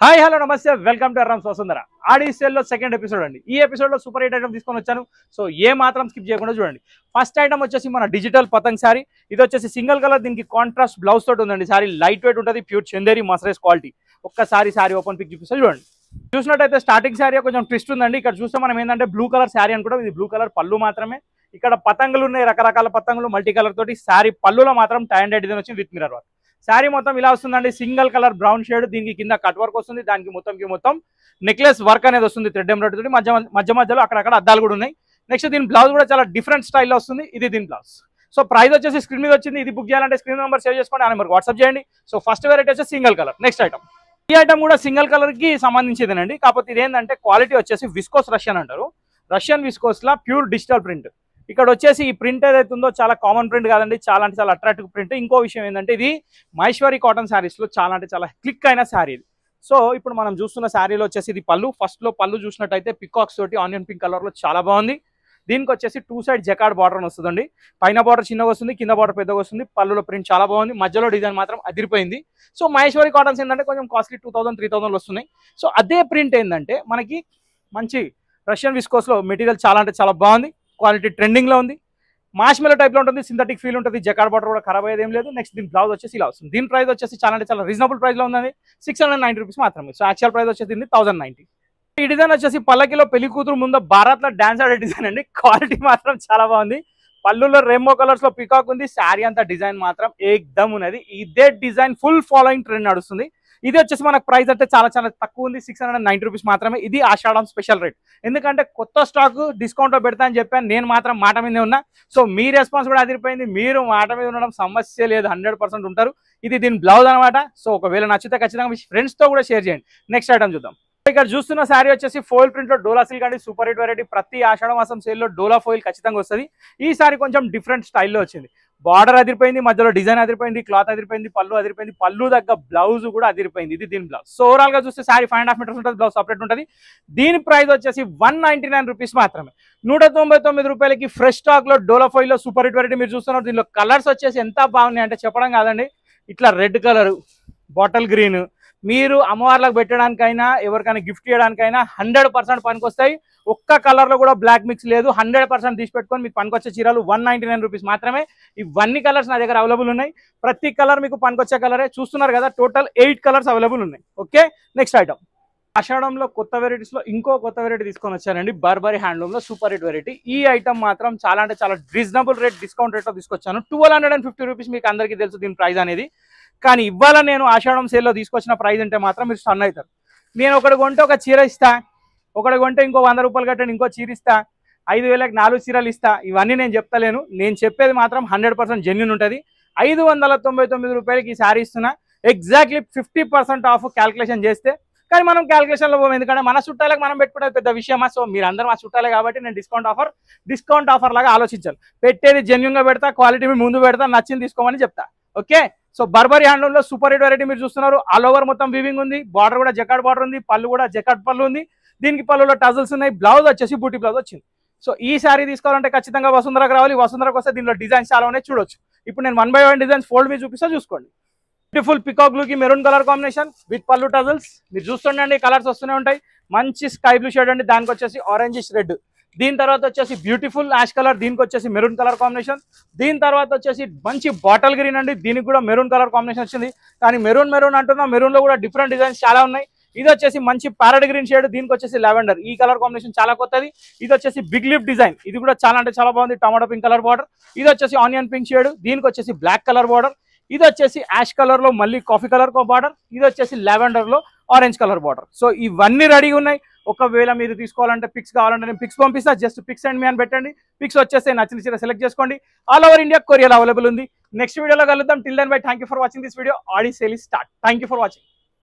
Hi hello నమస్తే welcome to అర్రామ్స్ Vasundhara Aadi sale లో సెకండ్ ఎపిసోడ్ అండి. ఈ ఎపిసోడ్ లో సూపర్ హిట్ ఐటమ్ తీసుకొని వచ్చాను. సో ఏ మాత్రం స్కిప్ చేయకుండా చూడండి. ఫస్ట్ ఐటమ్ వచ్చేసి మన డిజిటల్ పతంగ్ శారీ. ఇది వచ్చేసి సింగిల్ కలర్, దీనికి కాంట్రాస్ట్ బ్లౌజ్ తోటి ఉందండి. శారీ లైట్ వెయిట్ ఉంటుంది, ప్యూర్ చందేరి మసరైజ్ క్వాలిటీ. ఒక్కసారి శారీ ఓపెన్ పిక్ చూపిస్తే చూడండి. చూసినట్టయితే స్టార్టింగ్ శారీ కొంచెం ట్విస్ట్ ఉందండి. ఇక్కడ చూస్తే మనం ఏంటంటే బ్లూ కలర్ శారీ అనుకుంటాం, ఇది బ్లూ కలర్ పళ్ళు మాత్రమే. ఇక్కడ పతంగులు ఉన్నాయి, రకరకాల పతంగులు మల్టీ కలర్ తోటి. శారీ పళ్ళులో మాత్రం టై అండ్ డిజైన్ వచ్చింది విత్ మిర్రర్ వర్క్. శారీ మొత్తం ఇలా వస్తుందండి, సింగిల్ కలర్ బ్రౌన్ షేడ్. దీనికి కింద కట్ వర్క్ వస్తుంది, దానికి మొత్తం నెక్లెస్ వర్క్ అనేది వస్తుంది థ్రెడ్ ఎంబ్రాయిడరీ తోటి. మధ్యలో అక్కడక్కడ అద్దాలు కూడా ఉన్నాయి. నెక్స్ట్ దీని బ్లౌజ్ కూడా చాలా డిఫరెంట్ స్టైల్లో వస్తుంది. ఇది దీని బ్లౌజ్. సో ప్రైస్ వచ్చేసి స్క్రీన్ మీద వచ్చింది. ఇది బుక్ చేయాలంటే స్క్రీన్ నెంబర్ సేవ్ చేసుకోండి, ఆ నెంబర్ వాట్సాప్ చేయండి. సో ఫస్ట్ వెరైటీ వచ్చేసి సింగిల్ కలర్. నెక్స్ట్ ఐటమ్, ఈ ఐటమ్ కూడా సింగిల్ కలర్ కి సంబంధించిందేనండి. కాకపోతే ఇదేంటంటే క్వాలిటీ వచ్చేసి విస్కోస్ రష్యన్ అంటారు. రష్యన్ విస్కోస్ లా ప్యూర్ డిజిటల్ ప్రింట్. ఇక్కడ వచ్చేసి ఈ ప్రింట్ ఏదైతే ఉందో చాలా కామన్ ప్రింట్ కాదండి, చాలా అంటే చాలా అట్రాక్టివ్ ప్రింట్. ఇంకో విషయం ఏంటంటే ఇది మహేశ్వరి కాటన్ శారీస్ లో చాలా అంటే చాలా క్లిక్ అయిన శారీ ఇది. సో ఇప్పుడు మనం చూస్తున్న శారీలో వచ్చేసి ఇది పళ్ళు. ఫస్ట్ లో పళ్ళు చూసినట్టయితే పికాక్స్ తోటి ఆనియన్ పింక్ కలర్ లో చాలా బాగుంది. దీనికి వచ్చేసి టూ సైడ్ జకార్డ్ బార్డర్ వస్తుందండి. పైన బార్డర్ చిన్నగా వస్తుంది, కింద బార్డర్ పెద్దగా వస్తుంది. పళ్ళులో ప్రింట్ చాలా బాగుంది, మధ్యలో డిజైన్ మాత్రం అదిరిపోయింది. సో మహేశ్వరి కాటన్స్ ఏంటంటే కొంచెం కాస్ట్లీ 2000-3000 వస్తున్నాయి. సో అదే ప్రింట్ ఏంటంటే మనకి మంచి రష్యన్ విస్కోస్ లో మెటీరియల్ చాలా అంటే చాలా బాగుంది. క్వాలిటీ ట్రెండింగ్ లో ఉంది. మాష్మెలో టైప్ లో ఉంటుంది, సింథటిక్ ఫీల్ ఉంటుంది. జకార్డ్ బార్డర్ కూడా ఖరాబ్ అయ్యేది ఏం లేదు. నెక్స్ట్ దీని బ్లౌజ్ వచ్చేసి ఇలా వస్తుంది. దీని ప్రైస్ వచ్చేసి చాలా అంటే చాలా రీజనబుల్ ప్రైస్ లో ఉందండి, 690 రూపీస్ మాత్రమే. సో యాక్చువల్ ప్రైస్ వచ్చేసి 1090. ఈ డిజైన్ వచ్చేసి పల్లకిలో పెళ్లి కూతురు ముందు భారత్ లో డాన్స్ ఆడే డిజైన్ అండి. క్వాలిటీ మాత్రం చాలా బాగుంది. పళ్ళులో రెయిన్బో కలర్స్ లో పికాక్ ఉంది. శారీ అంతా డిజైన్ మాత్రం ఏకదమ్ ఉన్నది. ఇదే డిజైన్ ఫుల్ ఫాలోయింగ్ ట్రెండ్ నడుస్తుంది. ఇది వచ్చేసి మనకు ప్రైస్ అంటే చాలా చాలా తక్కువ ఉంది, 690 రూపీస్ మాత్రమే. ఇది ఆషాఢం స్పెషల్ రేట్. ఎందుకంటే కొత్త స్టాక్ డిస్కౌంట్ లో పెడతా అని చెప్పాను, నేను మాత్రం మాట మీదే ఉన్నా. సో మీ రెస్పాన్స్ కూడా అదిరిపోయింది. మీరు మాట మీద ఉండడం సమస్య లేదు, 100% ఉంటారు. ఇది దీని బ్లౌజ్ అనమాట. సో ఒకవేళ నచ్చితే ఖచ్చితంగా మీ ఫ్రెండ్స్ తో కూడా షేర్ చేయండి. నెక్స్ట్ ఐటమ్ చూద్దాం. ఇక్కడ చూస్తున్న శారీ వచ్చేసి ఫోయిల్ ప్రింట్ లో డోలా సిల్క్ అండి. Super hit variety. ప్రతి ఆషాఢ మాసం సేల్ లో డోలా ఫోయిల్ ఖచ్చితంగా వస్తుంది. ఈ సారీ కొంచెం డిఫరెంట్ స్టైల్లో వచ్చింది. బార్డర్ అదిరిపోయింది, మధ్యలో డిజైన్ అదిరిపోయింది, క్లాత్ అదిరిపోయింది, పళ్ళు అదిరిపోయింది, పళ్ళు దగ్గర బ్లౌజ్ కూడా అదిరిపోయింది. ఇది దీని బ్లౌజ్. సో ఓవరాల్ గా చూస్తే శారీ 5.5 మీటర్స్ ఉంటుంది, బ్లౌజ్ సపరేట్ ఉంటుంది. దీని ప్రైస్ వచ్చేసి 199 రూపీస్ మాత్రమే. 199 రూపాయలకి ఫ్రెష్ స్టాక్ లో డోలా ఫోయిల్ లో సూపర్ హిట్ వెరైటీ మీరు చూస్తున్నారు. దీనిలో కలర్స్ వచ్చేసి ఎంత బాగున్నాయి అంటే చెప్పడం కాదండి. ఇట్లా రెడ్ కలర్, బాటిల్ గ్రీన్, మీరు అమ్మవార్లకు పెట్టడానికైనా ఎవరికైనా గిఫ్ట్ చేయడానికైనా 100% పనికొస్తాయి. ఒక్క కలర్ లో కూడా బ్లాక్ మిక్స్ లేదు. 100% తీసి పెట్టుకొని మీకు పనికొచ్చే చీరలు 199 రూపీస్ మాత్రమే. ఇవన్నీ కలర్స్ నా దగ్గర అవైలబుల్ ఉన్నాయి. ప్రతి కలర్ మీకు పనికొచ్చే కలరే. చూస్తున్నారు కదా, టోటల్ 8 కలర్స్ అవైలబుల్ ఉన్నాయి. Okay, next item. ఆషాఢంలో కొత్త వెరైటీస్ లో ఇంకో కొత్త వెరైటీ తీసుకొని వచ్చానండి. బర్బరీ హ్యాండ్లూమ్ లో సూపర్ హిట్ వెరైటీ. ఈ ఐటమ్ మాత్రం చాలా అంటే చాలా రీజనబుల్ రేట్, డిస్కౌంట్ రేట్ లో తీసుకొచ్చాను. 1250 రూపీస్. మీకు అందరికీ తెలుసు దీని ప్రైస్ అనేది. కానీ ఇవాళ నేను ఆషాఢం సేల్లో తీసుకొచ్చిన ప్రైస్ అంటే మాత్రం మీరు స్టన్ అవుతారు. నేను ఒకటి కొంటే ఒక చీర ఇస్తా, ఒకటి కొంటే ఇంకో 100 రూపాయలు కట్టండి ఇంకో చీర ఇస్తా, 5000కి 4 చీరలు ఇస్తా. ఇవన్నీ నేను చెప్తలేను. నేను చెప్పేది మాత్రం 100% జెన్యూన్ ఉంటుంది. 599 రూపాయలకి ఈ శారీ ఇస్తున్నా. ఎగ్జాక్ట్లీ 50% ఆఫ్ క్యాల్కులేషన్ చేస్తే. కానీ మనం క్యాల్కులేషన్లో పోము, ఎందుకంటే మన చుట్టాలకు మనం పెట్టుకునేది పెద్ద విషయమా. సో మీరు అందరూ మా చుట్టాలే కాబట్టి నేను డిస్కౌంట్ ఆఫర్ లాగా ఆలోచించాను. పెట్టేది జెన్యూన్గా పెడతా, క్వాలిటీ మీ ముందు పెడతా, నచ్చింది తీసుకోమని చెప్తా. ఓకే, సో బర్బరీ హ్యాండ్లూమ్ లో సూపర్ హిట్ వెరైటీ మీరు చూస్తున్నారు. ఆల్ ఓవర్ మొత్తం వీవింగ్ ఉంది. బార్డర్ కూడా జకార్డ్ బార్డర్ ఉంది, పళ్ళు కూడా జకార్డ్ పళ్ళు ఉంది. దీనికి పళ్ళులో టజల్స్ ఉన్నాయి. బ్లౌజ్ వచ్చేసి బూటీ బ్లౌజ్ వచ్చింది. సో ఈ శారీ తీసుకోవాలంటే ఖచ్చితంగా వసుంధరకు రావాలి. వసుంధరకు వస్తే దీనిలో డిజైన్స్ చాలా ఉన్నాయి, చూడొచ్చు. ఇప్పుడు నేను 1 by 1 డిజైన్స్ ఫోల్డ్ మీద చూపిస్తా, చూసుకోండి. బ్యూటిఫుల్ పికాక్ బ్లూ కి మెరూన్ కలర్ కాంబినేషన్ విత్ పళ్ళు టజల్స్. మీరు చూస్తుండండి, కలర్స్ వస్తూనే ఉంటాయి. మంచి స్కై బ్లూ షేడ్ అండి, దానికి వచ్చేసి ఆరెంజిష్ రెడ్. దీని తర్వాత వచ్చేసి బ్యూటిఫుల్ యాష్ కలర్, దీనికి వచ్చేసి మెరూన్ కలర్ కాంబినేషన్. దీని తర్వాత వచ్చేసి మంచి బాటిల్ గ్రీన్ అండి, దీనికి కూడా మెరూన్ కలర్ కాంబినేషన్ వచ్చింది. కానీ మెరూన్ అంటున్నా, మెరూన్ లో కూడా డిఫరెంట్ డిజైన్స్ చాలా ఉన్నాయి. ఇది వచ్చేసి మంచి ప్యారెట్ గ్రీన్ షేడ్, దీనికి వచ్చేసి లావెండర్. ఈ కలర్ కాంబినేషన్ చాలా కొత్తది. ఇది వచ్చేసి బిగ్ లిప్ డిజైన్, ఇది కూడా చాలా అంటే చాలా బాగుంది. Tomato pink colour border. ఇది వచ్చేసి ఆనియన్ పింక్ షేడ్, దీనికి వచ్చేసి బ్లాక్ కలర్ బార్డర్. ఇది వచ్చేసి యాష్ కలర్ లో మళ్ళీ కాఫీ కలర్ బార్డర్. ఇది వచ్చేసి లావెండర్ లో ఆరెంజ్ కలర్ బార్డర్. సో ఇవన్నీ రెడీగా ఉన్నాయి. ఒకవేళ మీరు తీసుకోవాలంటే పిక్స్ కావాలంటే నేను పిక్స్ పంపిస్తా. జస్ట్ పిక్స్ అండ్ మీ అని పెట్టండి. పిక్స్ వచ్చేస్తే నచ్చిన చీర సెలెక్ట్ చేసుకోండి. All over India courier available ఉంది. నెక్స్ట్ వీడియోలో కలుద్దాం. Till then bye. Thank you for watching this video. Aadi sale start. Thank you for watching.